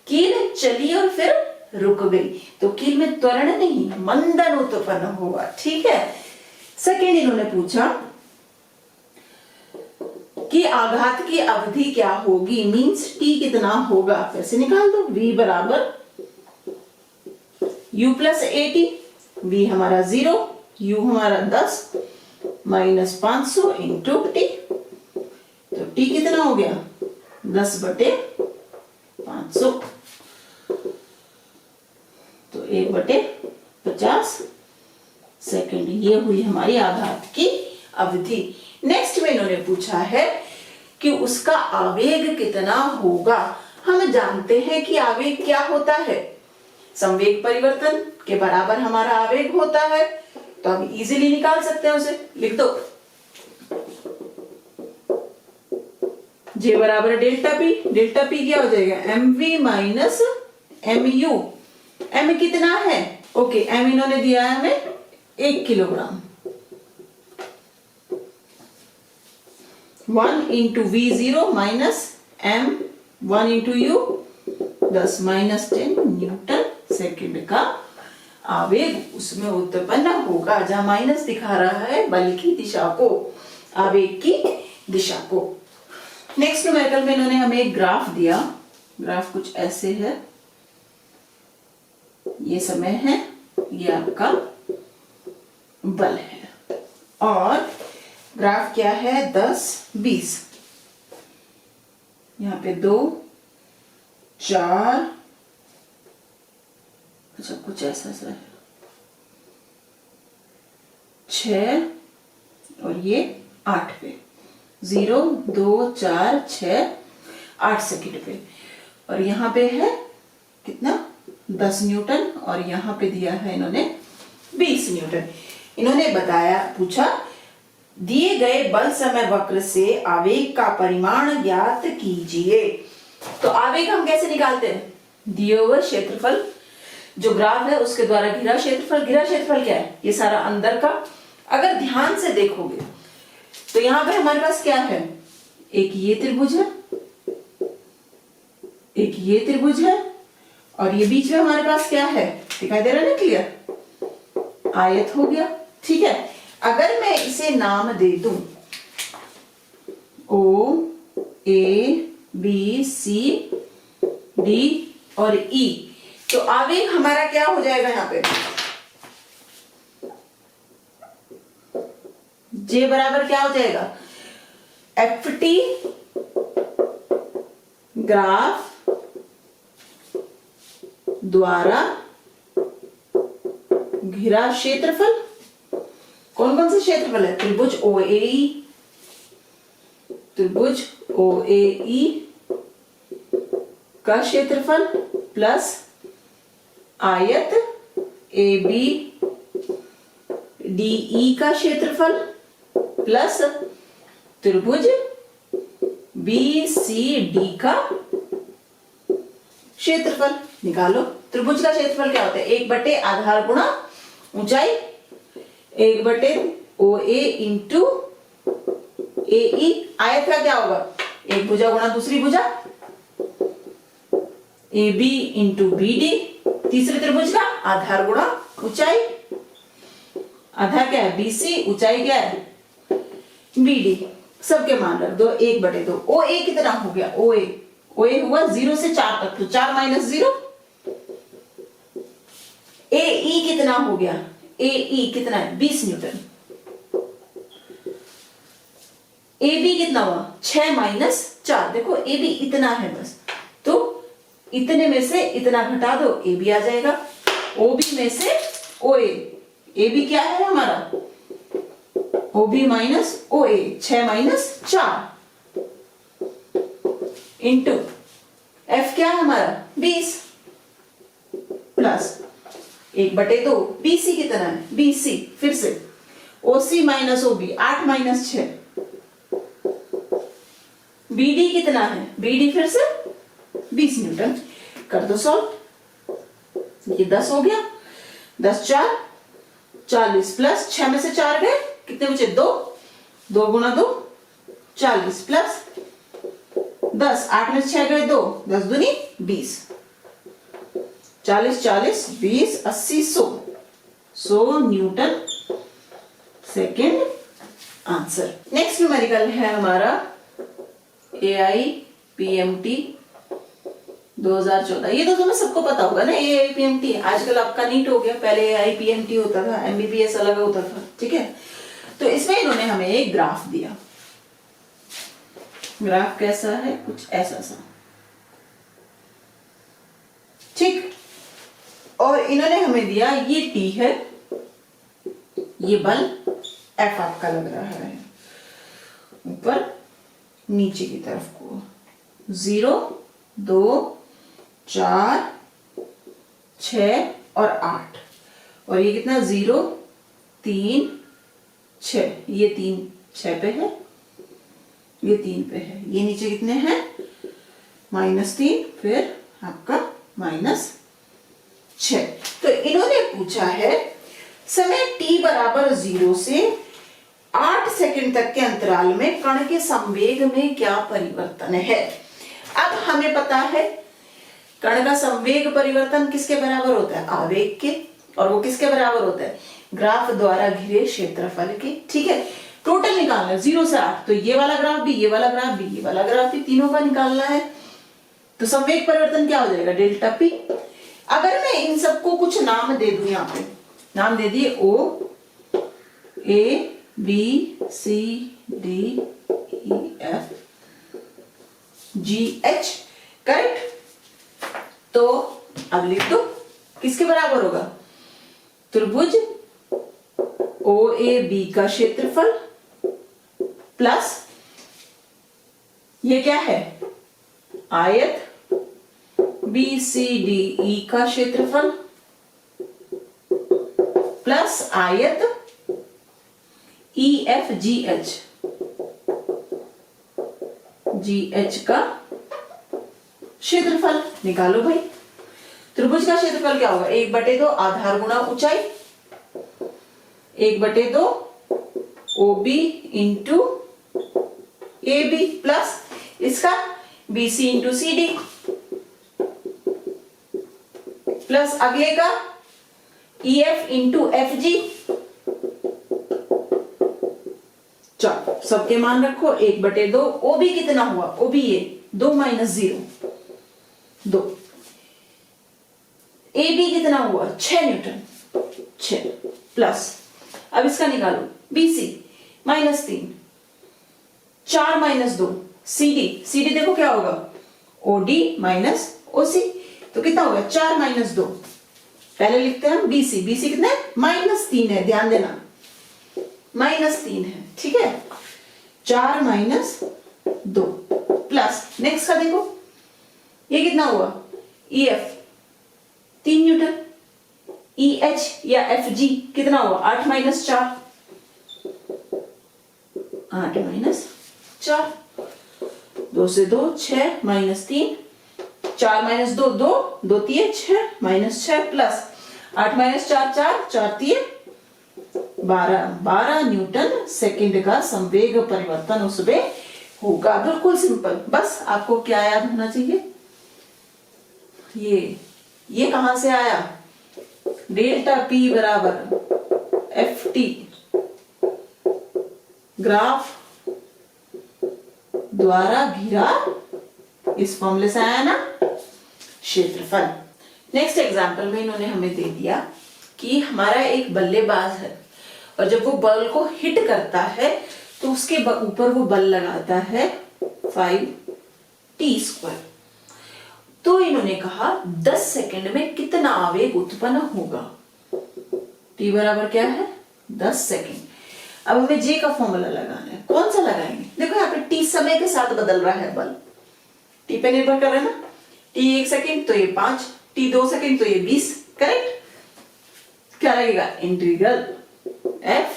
कील चली और फिर रुक गई, तो कील में त्वरण नहीं मंदन उत्पन्न हुआ, ठीक है। सेकंड इन्होंने पूछा कि आघात की अवधि क्या होगी, मींस टी कितना होगा। फिर से निकाल दो, v बराबर u प्लस एटी, v हमारा 0, u हमारा 10 माइनस 500 इंटू टी। तो टी कितना हो गया 10 बटे 500, तो 1 बटे 50 सेकंड। ये हुई हमारी आघात की अवधि। नेक्स्ट में इन्होंने पूछा है कि उसका आवेग कितना होगा। हम जानते हैं कि आवेग क्या होता है, संवेग परिवर्तन के बराबर हमारा आवेग होता है, तो हम इजीली निकाल सकते हैं उसे। लिख दो J बराबर डेल्टा पी। डेल्टा पी क्या हो जाएगा M V minus M U. M कितना है, ओके एम इन्होंने दिया है हमें 1 kilogram. 1 into V 0 minus M 1 into U 10 minus 10 newton second का आवेग उसमें उत्पन्न होगा। जहां माइनस दिखा रहा है बल की दिशा को, आवेग की दिशा को। नेक्स्ट न्यूमेरिकल में इन्होंने हमें एक ग्राफ दिया। ग्राफ कुछ ऐसे है, ये समय है, ये आपका बल है, और ग्राफ क्या है 10 20। यहाँ पे 2 4, अच्छा कुछ ऐसा सा है, 6 और ये 8 पे, 0 2 4 6 8 सेकंड पे। और यहाँ पे है कितना 10 न्यूटन, और यहाँ पे दिया है इन्होंने 20 न्यूटन। इन्होंने बताया, पूछा दिए गए बल समय वक्र से आवेग का परिमाण ज्ञात कीजिए। तो आवेग हम कैसे निकालते हैं, दिए हुए क्षेत्रफल जो ग्राफ है उसके द्वारा घिरा क्षेत्रफल। घिरा क्षेत्रफल क्या है, ये सारा अंदर का। अगर ध्यान से देखोगे तो यहां पे हमारे पास क्या है, एक ये त्रिभुज है, एक ये त्रिभुज है, और ये बीच में हमारे पास क्या है, दिखाई दे रहा है ना क्लियर, आयत हो गया। ठीक है, अगर मैं इसे नाम दे दूं ओ ए बी सी डी और ई, तो आवेग हमारा क्या हो जाएगा, यहां पे जे बराबर क्या हो जाएगा, एफ टी ग्राफ द्वारा घिरा क्षेत्रफल। कौन कौन से क्षेत्रफल है, त्रिभुज ओ ए ई, त्रिभुज ओ ए ई का क्षेत्रफल प्लस आयत ए बी डी ई का क्षेत्रफल प्लस त्रिभुज बी सी डी का क्षेत्रफल। निकालो, त्रिभुज का क्षेत्रफल क्या होता है, 1 बटे आधार गुणा ऊंचाई, 1 बटे ओ ए इंटू ए ई। आयत का क्या होगा, एक भुजा गुणा दूसरी भुजा, A B into B D. तीसरे त्रिभुज का आधार गुणा ऊंचाई, आधार क्या है बी सी, ऊंचाई क्या है बी डी। सबके मान रख दो 1/2। ओ ए कितना हो गया, ओ ए हुआ 0 से 4 तक, तो 4 माइनस 0। ए ई कितना हो गया, ए ई कितना है 20 न्यूटन। ए बी कितना हुआ 6 माइनस 4, देखो ए बी इतना है बस, तो इतने में से इतना घटा दो, ए बी आ जाएगा। ओ बी में से ओ ए बी क्या है हमारा, ओ बी माइनस ओ ए, 6 माइनस 4 इंटू एफ क्या है हमारा 20 प्लस 1/2। बीसी कितना है, बीसी फिर से ओसी माइनस ओबी 8 माइनस 6। बीडी कितना है, बीडी फिर से 20 न्यूटन। कर दो सॉल्व, ये 10 हो गया, 10 4 40 प्लस 6 में से 4 गए, कितने बचे 2, 2 गुणा 2 40 प्लस 10, 8 में से 6 गए 2, 10 दूनी 20, 40 40 20 80 100 Newton second answer. Next numerical है हमारा AIPMT 2014। ये तो तुम्हें सबको पता होगा ना, AIPMT आजकल आपका नीट हो गया, पहले AIPMT होता था, MBBS अलग होता था। ठीक है, तो इसमें इन्होंने हमें एक ग्राफ दिया। ग्राफ कैसा है, कुछ ऐसा सा, ठीक। और इन्होंने हमें दिया ये T है, ये बल F आपका लग रहा है ऊपर नीचे की तरफ को, 0 2 4 6 और 8, और ये कितना 0 3 6, ये 3 6 पे है, ये 3 पे है, ये नीचे कितने हैं -3, फिर आपका -6। तो इन्होंने पूछा है समय t बराबर 0 से 8 सेकंड तक के अंतराल में कण के संवेग में क्या परिवर्तन है। अब हमें पता है कण का संवेग परिवर्तन किसके बराबर होता है, आवेग के, और वो किसके बराबर होता है, ग्राफ द्वारा घिरे क्षेत्रफल के। ठीक है, टोटल निकालना है 0 से 8, तो ये वाला ग्राफ भी, ये वाला ग्राफ भी, ये वाला ग्राफ भी, तीनों का निकालना है। तो संवेग परिवर्तन क्या हो जाएगा, डेल्टा पी। अगर मैं इन सबको कुछ नाम दे दूं, यहाँ पे नाम दे दिए O A B C D E F G H, correct. तो अब लिख दो, किसके बराबर होगा, त्रिभुज OAB का क्षेत्रफल प्लस ये क्या है, आयत BCDE का क्षेत्रफल प्लस आयत EFGH का क्षेत्रफल निकालो भाई। त्रिभुज का क्षेत्रफल क्या होगा, 1/2 आधार गुणा ऊंचाई, 1/2 OB इंटू AB प्लस इसका BC इंटू CD प्लस अगले का EF इंटू FG। चलो सबके मान रखो, 1/2 OB कितना हुआ, OB ये 2 - 0 2, AB कितना हुआ 6 न्यूटन 6 प्लस, अब इसका निकालो BC -3 4 - 2 CD देखो क्या होगा, OD माइनस OC, तो कितना होगा 4 - 2। पहले लिखते हैं हम BC कितना है, -3 है, ध्यान देना -3 है, ठीक है। 4 - 2 प्लस नेक्स्ट का देखो, ये कितना हुआ, EF 3 न्यूटन, EH या FG कितना हुआ 8 - 4 8 - 4, 2 से 2 6 -3 4 - 2 2 2 3 6 -6 प्लस 8 - 4 4 4 3 12 न्यूटन सेकंड का संवेग परिवर्तन उसमें होगा। बिल्कुल सिंपल, बस आपको क्या याद होना चाहिए, ये कहां से आया, डेल्टा P बराबर FT ग्राफ द्वारा घिरा, इस फॉर्मूले से आया ना क्षेत्रफल। नेक्स्ट एग्जांपल में इन्होंने हमें दे दिया कि हमारा एक बल्लेबाज है और जब वो बॉल को हिट करता है तो उसके ऊपर वो बल लगाता है 5t²। तो इन्होंने कहा 10 सेकंड में कितना आवेग उत्पन्न होगा, t बराबर क्या है 10 सेकंड। अब हमें जे का फॉर्मूला लगाना है, कौन सा लगाएंगे, देखो यहाँ पे t समय के साथ बदल रहा है बल, t पे निर्भर कर रहा है ना, t 1 सेकंड तो ये 5, t 2 सेकंड तो ये 20, करेक्ट। क्या लगेगा, इंटीग्रल f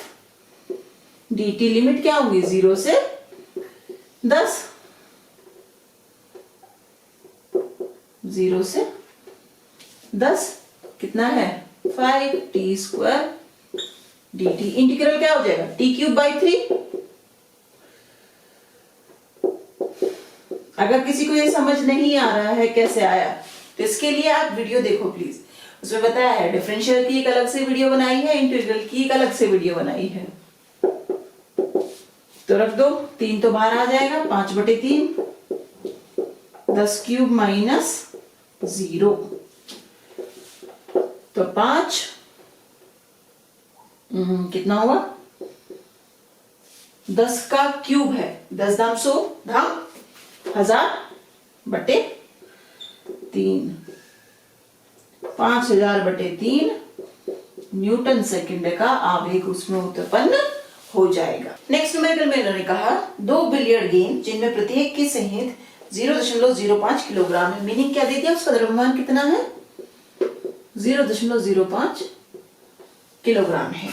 dt लिमिट क्या होंगी 0 से 10, 0 से 10 कितना है 5t² dt, इंटीग्रल क्या हो जाएगा t³/3। अगर किसी को ये समझ नहीं आ रहा है कैसे आया, तो इसके लिए आप वीडियो देखो प्लीज, उसमें बताया है डिफरेंशियल की एक अलग से वीडियो बनाई है, इंटीग्रल की एक अलग से वीडियो बनाई है। तो रख दो, 3 तो बाहर आ जाएगा, 5/3 10³ - 0 तो 5 कितना हुआ 10 का क्यूब है, 10 धाम 100 धाम 1000/3 5000/3 न्यूटन सेकंड का आवेग उसमें उत्पन्न हो जाएगा। नेक्स्ट न्यूमेरिकल में इन्होंने कहा 2 बिलियर्ड गेंद जिनमें प्रत्येक की सहित 0.05 किलोग्राम है, मीनिंग क्या दे दिया, उसका द्रव्यमान कितना है 0.05 किलोग्राम है।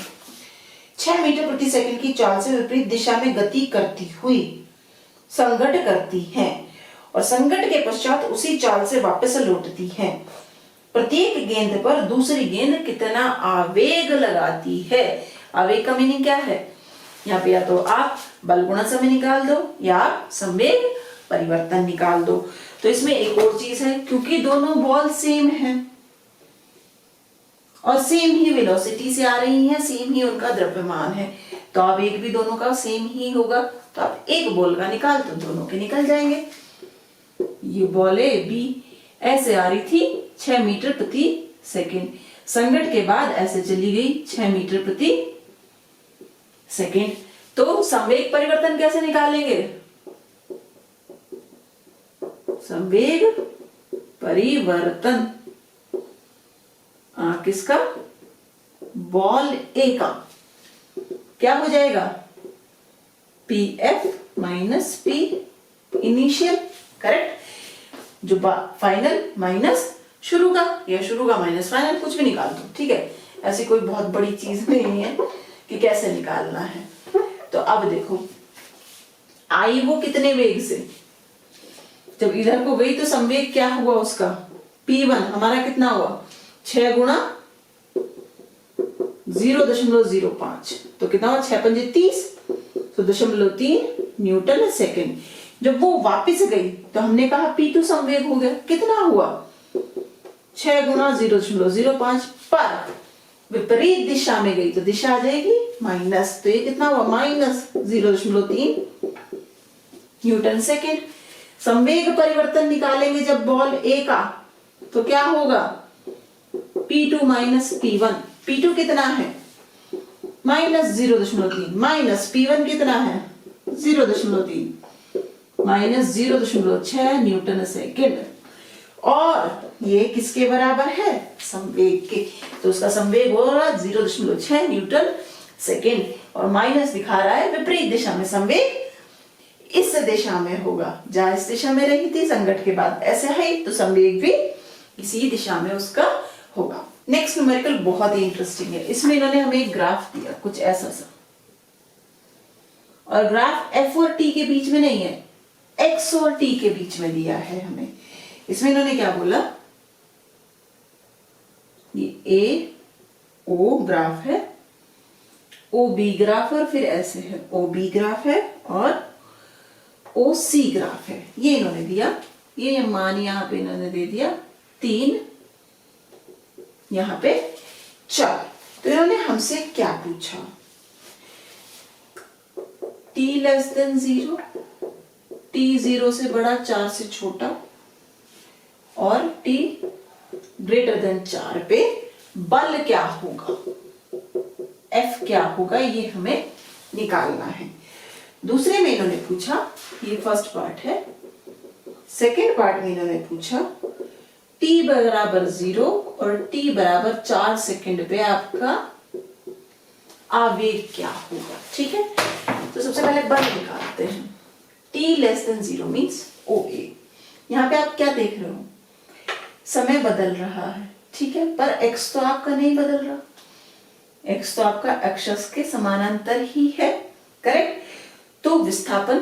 6 मीटर प्रति सेकंड की चाल से विपरीत दिशा में गति करती हुई संघट करती हैं और संघट के पश्चात उसी चाल से वापस लौटती हैं। प्रत्येक गेंद पर दूसरी गेंद कितना आवेग लगाती है। आवेग का मीनिंग क्या है, यहाँ पे या तो आप बल गुणा समय निकाल दो या आप संवेग परिवर्तन निकाल दो। तो इसमें एक और चीज है, क्योंकि दोनों बॉल सेम है और सेम ही वेलोसिटी से आ रही हैं, सेम ही उनका द्रव्यमान है, तो आवेग भी दोनों का सेम ही होगा। तो आप एक बॉल का निकाल तो दोनों के निकल जाएंगे। ये बॉल ए बी ऐसे आ रही थी 6 मीटर प्रति सेकेंड, संघट के बाद ऐसे चली गई 6 मीटर प्रति सेकेंड। तो संवेग परिवर्तन कैसे निकालेंगे? संवेग परिवर्तन किसका? बॉल ए का क्या हो जाएगा? P F minus P initial, correct. जो फाइनल माइनस शुरू का, या शुरू का माइनस फाइनल, कुछ भी निकाल दो, ठीक है। ऐसी कोई बहुत बड़ी चीज नहीं है कि कैसे निकालना है। तो अब देखो, आई वो कितने वेग से, जब इधर को गई तो संवेग क्या हुआ उसका? P1 हमारा कितना हुआ? 6 गुणा 0.05, तो कितना हुआ? 6 पंजे 30, तो 0.3 न्यूटन सेकेंड। जब वो वापस गई तो हमने कहा P2 संवेग हो गया, कितना हुआ? 6 गुणा 0.05, पर विपरीत दिशा में गई तो दिशा आ जाएगी माइनस, तो ये कितना हुआ? Minus 0.3 Newton second. संवेग परिवर्तन निकालेंगे जब बॉल ए का, तो क्या होगा? P2 माइनस P1, P2 कितना है? माइनस 0.3, माइनस P1 कितना है? 0.3, माइनस 0.6 न्यूटन सेकेंड। और ये किसके बराबर है? संवेग के, तो उसका संवेग हो रहा है 0.6 न्यूटन सेकेंड, और माइनस दिखा रहा है विपरीत दिशा में संवेग इस दिशा में होगा। जहां इस दिशा में रही थी संघट के बाद ऐसे है, तो संवेग भी इसी दिशा में उसका होगा। नेक्स्ट न्यूमेरिकल बहुत ही इंटरेस्टिंग है। इसमें इन्होंने हमें एक ग्राफ दिया कुछ ऐसा सा, और ग्राफ एफ और टी के बीच में नहीं है, एक्स और टी के बीच में दिया है हमें। इसमें इन्होंने क्या बोला? ये ए ओ ग्राफ है, ओ बी ग्राफ, और फिर ऐसे है ओ बी ग्राफ है, और ओ सी ग्राफ है। ये इन्होंने दिया, ये मान यहां पे इन्होंने दे दिया 3, यहां पे 4। तो इन्होंने हमसे क्या पूछा? t लेस देन 0, t 0 से बड़ा 4 से छोटा, और t ग्रेटर देन 4 पे बल क्या होगा, F क्या होगा, ये हमें निकालना है। दूसरे में इन्होंने पूछा, ये फर्स्ट पार्ट है, सेकेंड पार्ट में इन्होंने पूछा t बराबर 0 और t बराबर 4 सेकेंड पे आपका आवेग क्या होगा, ठीक है। तो सबसे पहले बल निकालते हैं। t less than 0 means OA। यहाँ पे आप क्या देख रहे हो? समय बदल रहा है, ठीक है, पर x तो आपका नहीं बदल रहा, x तो आपका एक्सिस के समानांतर ही है, करेक्ट। तो विस्थापन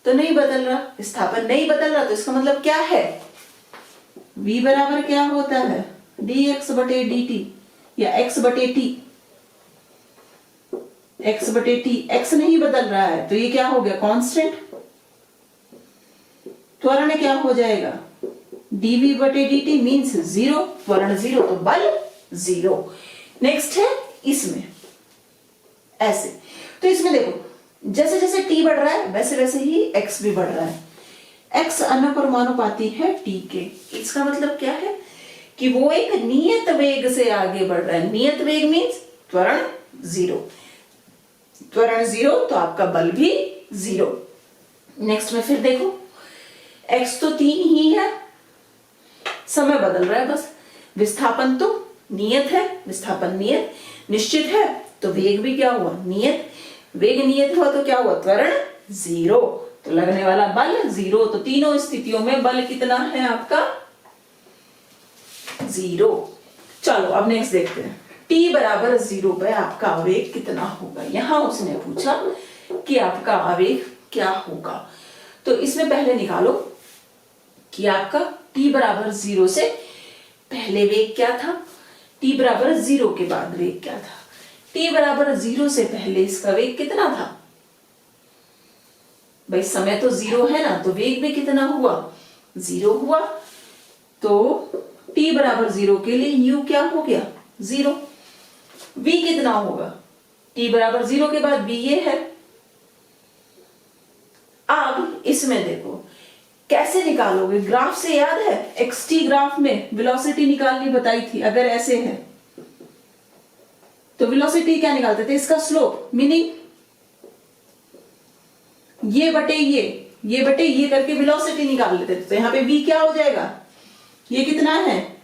तो नहीं बदल रहा, विस्थापन नहीं बदल रहा, तो इसका मतलब क्या है? v बराबर क्या होता है? dx बटे dt, या x बटे t, x बटे t, x नहीं बदल रहा है, तो ये क्या हो गया? कांस्टेंट। त्वरण क्या हो जाएगा? dv बटे dt मीन्स 0, त्वरण 0 तो बल 0। नेक्स्ट है इसमें ऐसे, तो इसमें देखो जैसे जैसे t बढ़ रहा है वैसे वैसे ही x भी बढ़ रहा है। x अनुपाती है t के। इसका मतलब क्या है? कि वो एक नियत वेग से आगे बढ़ रहा है। नियत वेग मीन्स त्वरण 0, त्वरण 0 तो आपका बल भी 0। नेक्स्ट में फिर देखो, x तो 3 ही है, समय बदल रहा है बस। विस्थापन तो नियत है, विस्थापन नियत निश्चित है, तो वेग भी क्या हुआ? नियत। वेग नियत हुआ तो क्या हुआ? त्वरण 0, तो लगने वाला बल 0। तो तीनों स्थितियों में बल कितना है आपका? 0। चलो अब नेक्स्ट देखते हैं, t बराबर 0 पे आपका आवेग कितना होगा। यहां उसने पूछा कि आपका आवेग क्या होगा, तो इसमें पहले निकालो कि आपका t बराबर 0 से पहले वेग क्या था, t बराबर 0 के बाद वेग क्या था। t बराबर 0 से पहले इसका वेग कितना था? भाई समय तो 0 है ना, तो वेग भी कितना हुआ? 0 हुआ। तो t बराबर 0 के लिए u क्या हो गया? 0। v कितना होगा, t बराबर 0 के बाद v ये है। अब इसमें देखो कैसे निकालोगे, ग्राफ से याद है, xt ग्राफ में वेलोसिटी निकालनी बताई थी। अगर ऐसे है तो वेलोसिटी क्या निकालते थे, इसका स्लोप, मीनिंग ये बटे ये बटे ये करके वेलोसिटी निकाल लेते थे। तो यहाँ पे v क्या हो जाएगा, ये कितना है,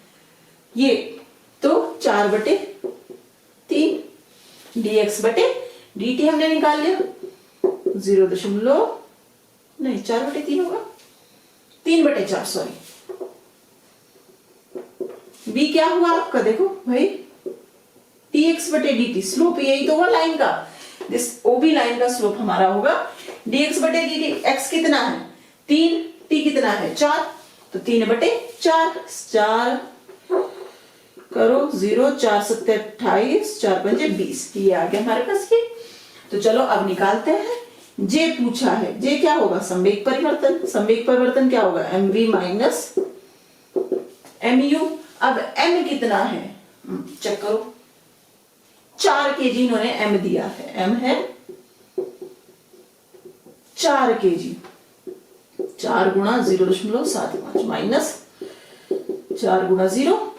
ये तो 4/3 dx बटे dt हमने निकाल लिया, 4/3 होगा, 3/4 सॉरी। v क्या हुआ आपका, देखो भाई dx बटे dt, स्लोप यही तो हुआ लाइन का, दिस OB लाइन का स्लोप हमारा होगा dx बटे dt। x कितना है 3, t कितना है 4, तो 3/4, 4 करो 0, 4 7 28, 4 5 20, ये आ गया हमारे पास ये। तो चलो अब निकालते हैं। जे पूछा है, जे क्या होगा, संवेग परिवर्तन। संवेग परिवर्तन क्या होगा, mv माइनस mu। अब m कितना है, चेक करो, 4 kg इन्होंने m दिया है, m है 4 kg, 4 गुणा 0.75 माइनस 4 गुणा 0,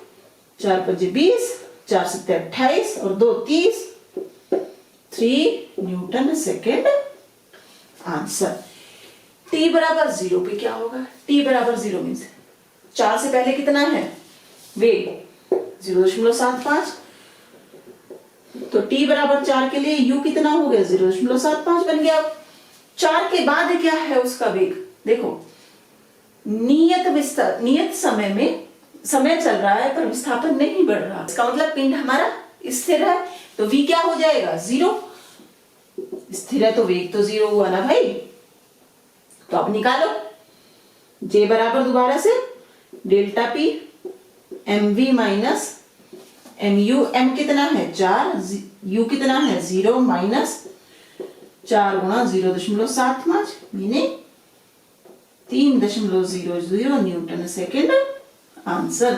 4 5 20, 4 7 28 और 2 30, 3 न्यूटन सेकेंड आंसर। t बराबर 0 पे क्या होगा, t बराबर 0 मीन्स 4 से पहले कितना है वेग 0.75, तो t बराबर 4 के लिए u कितना हो गया 0.75 बन गया। 4 के बाद क्या है उसका वेग, देखो नियत समय में समय चल रहा है पर विस्थापन नहीं बढ़ रहा, इसका मतलब पिंड हमारा स्थिर है, तो v क्या हो जाएगा 0, स्थिर है तो वेग तो 0 हुआ ना भाई। तो अब निकालो, j बराबर दोबारा से delta p mv minus mu, m कितना है 4, u कितना है 0 माइनस 4 गुणा 0.75 मीनिंग 3.00 न्यूटन सेकेंड आंसर।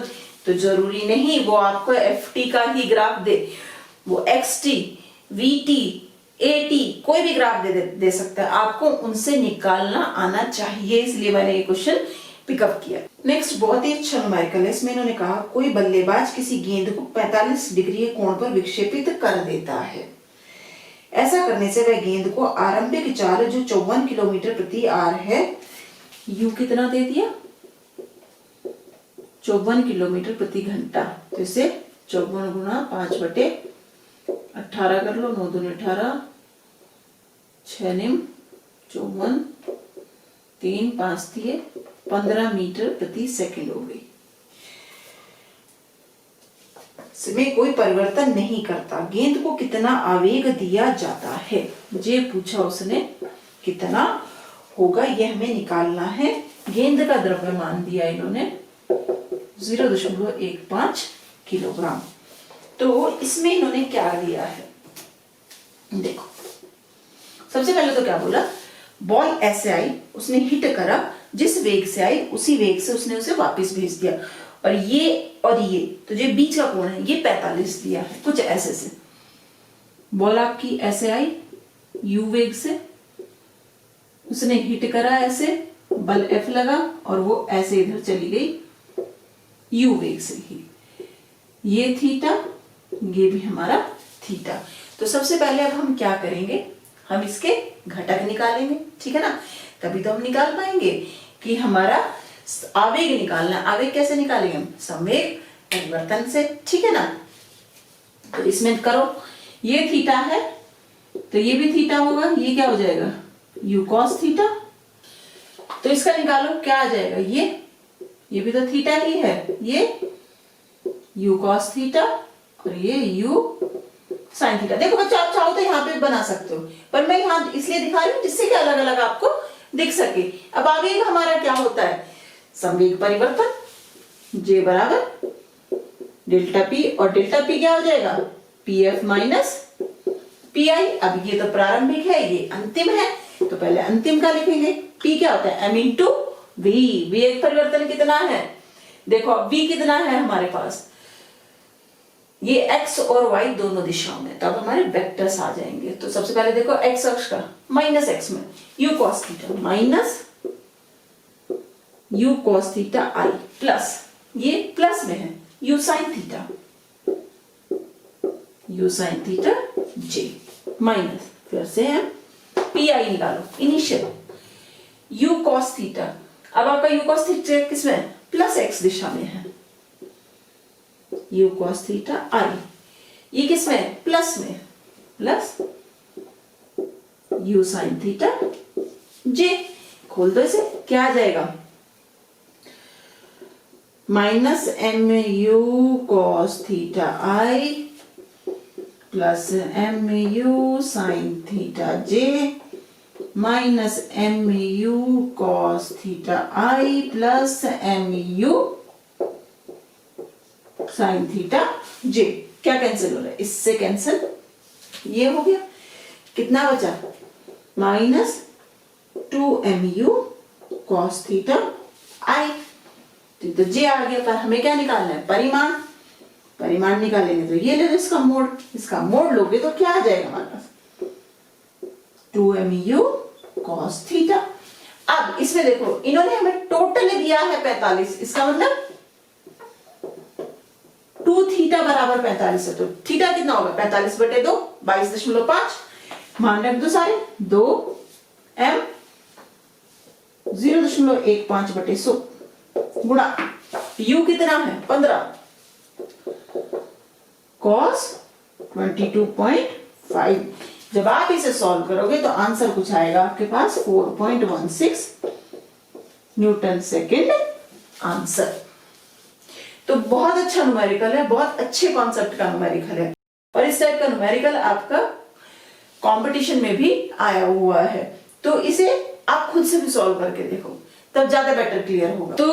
तो जरूरी नहीं वो आपको ft का ही ग्राफ दे, वो xt, vt, at कोई भी ग्राफ दे सकता है, आपको उनसे निकालना आना चाहिए, इसलिए मैंने ये क्वेश्चन पिकअप किया। नेक्स्ट बहुत ही अच्छा न्यूमेरिकल है, इसमें इन्होंने कहा कोई बल्लेबाज किसी गेंद को 45 डिग्री के कोण पर विक्षेपित कर देता है। ऐसा करने से वह गेंद को आरंभिक चाल जो 54 किलोमीटर प्रति आवर है, u कितना दे दिया 54 किलोमीटर प्रति घंटा, तो इसे 54 गुणा 5/18 कर लो, 9 दूनी 18, 6 निम 54, 3 5 दिए 15 मीटर प्रति सेकंड हो गई। इसमें कोई परिवर्तन नहीं करता। गेंद को कितना आवेग दिया जाता है, जे पूछा उसने, कितना होगा यह हमें निकालना है। गेंद का द्रव्यमान दिया इन्होंने 0.15 किलोग्राम। तो इसमें इन्होंने क्या दिया है, देखो सबसे पहले तो क्या बोला, बॉल ऐसे आई, उसने हिट करा, जिस वेग से आई उसी वेग से उसने उसे वापस भेज दिया, और ये तो जो बीच का कोण है ये 45 दिया है, कुछ ऐसे से। बॉल आपकी ऐसे आई u वेग से, उसने हिट करा ऐसे, बल F लगा और वो ऐसे इधर चली गई u वेग से ही, ये थीटा, ये भी हमारा थीटा। तो सबसे पहले अब हम क्या करेंगे, हम इसके घटक निकालेंगे, ठीक है ना, तभी तो हम निकाल पाएंगे कि हमारा आवेग निकालना। आवेग कैसे निकालेंगे हम, संवेग परिवर्तन से, ठीक है ना। तो इसमें करो, ये थीटा है तो ये भी थीटा होगा, ये क्या हो जाएगा u cos थीटा, तो इसका निकालो क्या आ जाएगा, ये भी तो थीटा ही है, ये u cos थीटा और ये u sin थीटा। देखो बच्चों आप चाहो तो यहाँ पे बना सकते हो, पर मैं यहाँ इसलिए दिखा रही हूँ जिससे कि अलग अलग आपको दिख सके। अब आवेग हमारा क्या होता है, संवेग परिवर्तन, J बराबर डेल्टा P, और डेल्टा P क्या हो जाएगा PF माइनस PI। अब ये तो प्रारंभिक है, ये अंतिम है, तो पहले अंतिम का लिखेंगे। P क्या होता है m इंटू V, वेग परिवर्तन कितना है, देखो V कितना है हमारे पास ये x और y दोनों दिशाओं में, तब हमारे वेक्टर्स आ जाएंगे। तो सबसे पहले देखो x अक्ष का माइनस x में u cos theta minus u cos theta i plus ये प्लस में है u sin theta j minus, फिर से हम pi निकालो इनिशियल u cos थीटा। अब आपका u cos थीटा किसमें, प्लस x दिशा में है, u cos थीटा i, ये किसमें, प्लस में, plus u sin theta j। खोल दो इसे, क्या आ जाएगा, minus M u cos theta i plus m u sine theta j minus M u cos theta i plus m u sine theta j. क्या कैंसिल हो रहा है, इससे कैंसिल, ये हो गया, कितना बचा, माइनस 2mu cos थीटा आई। तो जे आ गया, पर हमें क्या निकालना है, परिमाण। परिमाण निकालेंगे तो ये ले लो इसका मोड, इसका मोड लोगे तो क्या आ जाएगा हमारे पास, 2mu cos थीटा। अब इसमें देखो इन्होंने हमें टोटल दिया है 45, इसका मतलब 2 थीटा बराबर 45 है, तो थीटा कितना होगा, 45/2 22.5, मान रख दो सारे, 2m 0.15/100 गुणा u कितना है 15 cos 22.5। जब आप इसे सॉल्व करोगे तो आंसर कुछ आएगा आपके पास 4.16 न्यूटन सेकेंड आंसर। तो बहुत अच्छा न्यूमेरिकल है, बहुत अच्छे कॉन्सेप्ट का न्यूमेरिकल है, और इस टाइप का न्यूमेरिकल आपका कंपटीशन में भी आया हुआ है। तो इसे आप खुद से भी सॉल्व करके देखो, तब ज्यादा बेटर क्लियर होगा। तो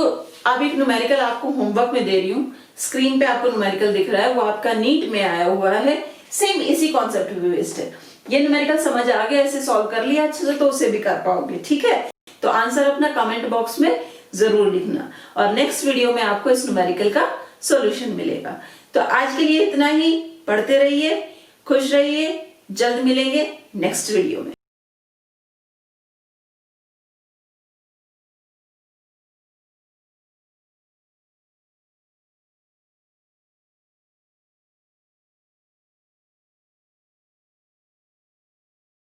अब एक न्यूमेरिकल आपको होमवर्क में दे रही हूँ, स्क्रीन पे आपको न्यूमेरिकल दिख रहा है, वो आपका नीट में आया हुआ है, सेम इसी कॉन्सेप्ट पे बेस्ड है। ये न्यूमेरिकल समझ आ गया, ऐसे सॉल्व कर लिया अच्छे से तो उसे भी कर पाओगे, ठीक है। तो आंसर अपना कमेंट बॉक्स में जरूर लिखना, और नेक्स्ट वीडियो में आपको इस न्यूमेरिकल का सॉल्यूशन मिलेगा। तो आज के लिए इतना ही, पढ़ते रहिए, खुश रहिए, जल्द मिलेंगे नेक्स्ट वीडियो में।